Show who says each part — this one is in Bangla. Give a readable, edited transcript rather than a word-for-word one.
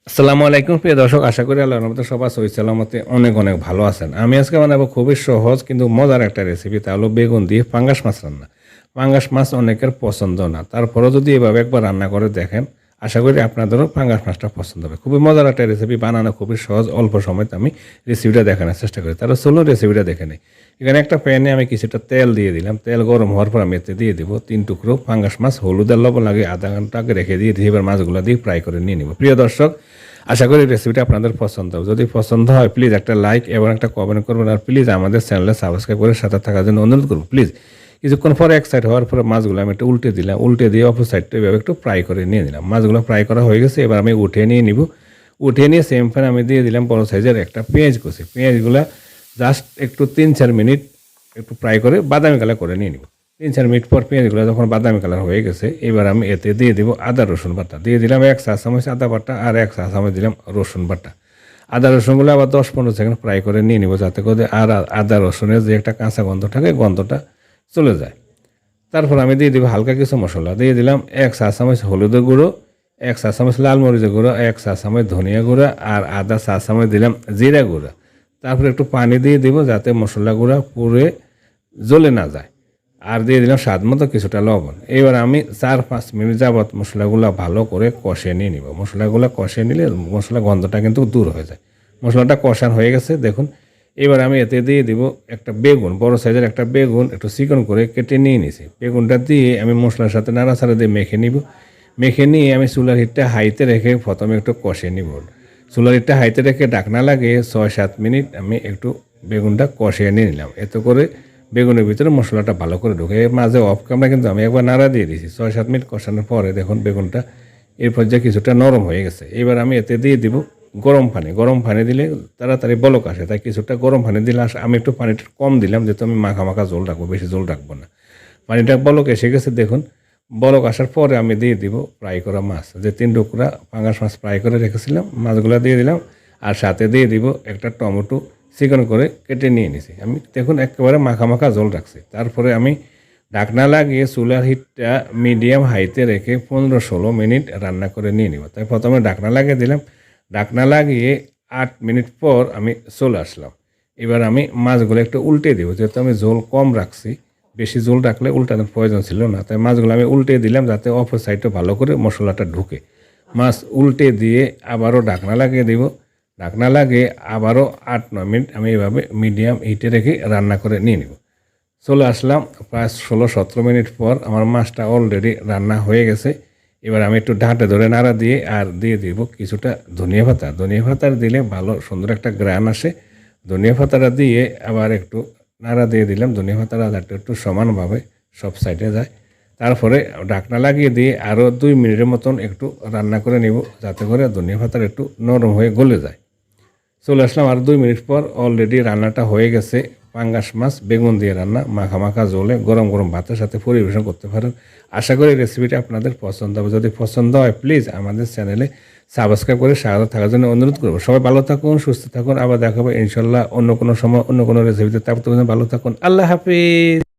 Speaker 1: আসসালামু আলাইকুম প্রিয় দর্শক, আশা করি আল্লাহর রহমতে সবাই সহি সালামতে অনেক অনেক ভালো আছেন। আমি আজকে বানাবো খুবই সহজ কিন্তু মজার একটা রেসিপি, তা হলো বেগুন দিয়ে পাঙ্গাস মাছ রান্না। পাঙ্গাস মাছ অনেকের পছন্দ না, তারপরেও যদি এভাবে একবার রান্না করে দেখেন, আশা করি আপনাদেরও পাঙ্গাস মাছটা পছন্দ হবে। খুবই মজার একটা রেসিপি, বানানো খুবই সহজ, অল্প সময়তে আমি রেসিপিটা দেখানোর চেষ্টা করি। তাহলে চলো রেসিপিটা দেখে নিই। এখানে একটা প্যানে আমি কিছুটা তেল দিয়ে দিলাম। তেল গরম হওয়ার পর আমি এতে দিয়ে দিব 3 টুকরো পাঙ্গাস মাছ। হলুদ আর লবণ লাগে আধা ঘন্টা আগে রেখে দিয়ে এবার মাছগুলো দিয়ে ফ্রাই করে নিয়ে নিব। প্রিয় দর্শক, আশা করি রেসিপিটা আপনাদের পছন্দ হবে। যদি পছন্দ হয় প্লিজ একটা লাইক এবং একটা কমেন্ট করবেন, আর প্লিজ আমাদের চ্যানেলে সাবস্ক্রাইব করে সাথে থাকার জন্য অনুরোধ করব প্লিজ। কিছুক্ষণ পরে এক সাইড হওয়ার পরে মাছগুলো আমি একটু উল্টে দিলাম, উল্টে দিয়ে অপর সাইডটা এভাবে একটু ফ্রাই করে নিয়ে নিলাম। মাছগুলো ফ্রাই করা হয়ে গেছে, এবার আমি উঠিয়ে নিয়ে নিব। উঠিয়ে নিয়ে সেম ফ্যান আমি দিয়ে দিলাম বড় সাইজের একটা পেঁয়াজ কুচি। পেঁয়াজগুলো জাস্ট একটু 3-4 মিনিট একটু ফ্রাই করে বাদামি কালার করে নিয়ে নিব। 3-4 মিনিট পর পেঁয়াজগুলো যখন বাদামি কালার হয়ে গেছে, এবার আমি এতে দিয়ে দিব আদা রসুন বাটা। দিয়ে দিলাম 1 চা চামচ আদা বাটা আর 1 চা চামচ দিলাম রসুন বাটা। আদা রসুনগুলো আবার 10-15 সেকেন্ড ফ্রাই করে নিয়ে নিব, যাতে করে আর আদা রসুনের যে একটা কাঁচা গন্ধ থাকে, গন্ধটা চলে যায়। তারপর আমি দিয়ে দিব হালকা কিছু মশলা। দিয়ে দিলাম 1 চা চামচ হলুদের গুঁড়ো, 1 চা চামচ লাল মরিচের গুঁড়ো, 1 চা চামচ ধনিয়া গুঁড়া আর আধা চা চামচ দিলাম জিরা গুঁড়া। তারপরে একটু পানি দিয়ে দিব যাতে মশলা গুঁড়া পুড়ে জ্বলে না যায়। আর দিয়ে দিলাম স্বাদ মতো কিছুটা লবণ। এবার আমি 4-5 মিনিট যাবত মশলাগুলো ভালো করে কষিয়ে নিয়ে নিব। মশলাগুলো কষিয়ে নিলে মশলা গন্ধটা কিন্তু দূর হয়ে যায়। মশলাটা কষান হয়ে গেছে দেখুন। এবার আমি এতে দিয়ে দিব একটা বেগুন, বড় সাইজের একটা বেগুন একটু চিকন করে কেটে নিয়ে নিছি। বেগুনটা দিয়ে আমি মশলার সাথে নাড়াচাড়া দিয়ে মেখে নিব। মেখে নিয়ে আমি চুলার হিটটা হাইতে রেখে প্রথমে একটু কষিয়ে নিব। চুলার হিটটা হাইতে রেখে ঢাকনা লাগিয়ে 6-7 মিনিট আমি একটু বেগুনটা কষিয়ে নিয়ে নিলাম। এতে করে বেগুনের ভিতরে মশলাটা ভালো করে ঢুকে। এর মাঝে অফ ক্যামেরা কিন্তু আমি একবার নাড়া দিয়ে দিয়েছি। 6-7 মিনিট কষানোর পরে দেখুন বেগুনটা এর পর্যায়ে কিছুটা নরম হয়ে গেছে। এবার আমি এতে দিয়ে দিব গরম পানি। গরম পানি দিলে তাড়াতাড়ি বলক আসে, তাই কিছুটা গরম পানি দিলে আমি একটু পানিটা কম দিলাম, যেহেতু আমি মাখা মাখা ঝোল রাখবো, বেশি ঝোল রাখবো না। পানিটা বলক এসে গেছে দেখুন। বলক আসার পরে আমি দিয়ে দিব ফ্রাই করা মাছ, যে 3 টুকরা পাঙ্গাস মাছ ফ্রাই করে রেখেছিলাম, মাছগুলো দিয়ে দিলাম। আর সাথে দিয়ে দিব একটা টমেটো চিকন করে কেটে নিয়ে নিছি। আমি দেখুন একেবারে মাখা মাখা ঝোল রাখছি। তারপরে আমি ঢাকনা লাগিয়ে চুলার হিটটা মিডিয়াম হাইতে রেখে 15-16 মিনিট রান্না করে নিয়ে নিব। তাই প্রথমে ঢাকনা লাগিয়ে দিলাম। ঢাকনা লাগিয়ে 8 মিনিট পর আমি চলে আসলাম। এবার আমি মাছগুলো একটু উল্টে দিব, যেহেতু আমি ঝোল কম রাখছি। বেশি ঝোল রাখলে উল্টানোর প্রয়োজন ছিল না, তাই মাছগুলো আমি উল্টে দিলাম যাতে অপর সাইডটা ভালো করে মশলাটা ঢুকে। মাছ উল্টে দিয়ে আবারও ঢাকনা লাগিয়ে দিব। ঢাকনা লাগিয়ে আবারও 8-9 মিনিট আমি এভাবে মিডিয়াম হিটে রেখে রান্না করে নিয়ে নিব। চলে আসলাম প্রায় 16-17 মিনিট পর আমার মাছটা অলরেডি রান্না হয়ে গেছে। এবার আমি একটু ঢাকনা ধরে নাড়া দিয়ে আর দিয়ে দিব কিছুটা ধনিয়া পাতা। ধনিয়া পাতা দিলে ভালো সুন্দর একটা গ্রান আসে। ধনিয়া পাতাটা দিয়ে আবার একটু নাড়া দিয়ে দিলাম। ধনিয়া পাতাটা যাতে একটু সমানভাবে সব সাইডে যায়। তারপরে ঢাকনা লাগিয়ে দিয়ে আরও 2 মিনিটের মতন একটু রান্না করে নিব, যাতে করে ধনিয়া পাতাটা একটু নরম হয়ে গলে যায়। চলে আসলাম আর 2 মিনিট পর, অলরেডি রান্নাটা হয়ে গেছে। পাঙ্গাস মাছ বেগুন দিয়ে রান্না, মাখা মাখা ঝোলে গরম গরম ভাতের সাথে পরিবেশন করতে পারেন। আশা করি রেসিপিটা আপনাদের পছন্দ হবে। যদি পছন্দ হয় প্লিজ আমাদের চ্যানেলে সাবস্ক্রাইব করে সাথে থাকার জন্য অনুরোধ করবো। সবাই ভালো থাকুন, সুস্থ থাকুন। আবার দেখাবো ইনশাল্লাহ অন্য কোনো সময় অন্য কোনো রেসিপিতে। তারপর ভালো থাকুন। আল্লাহ হাফিজ।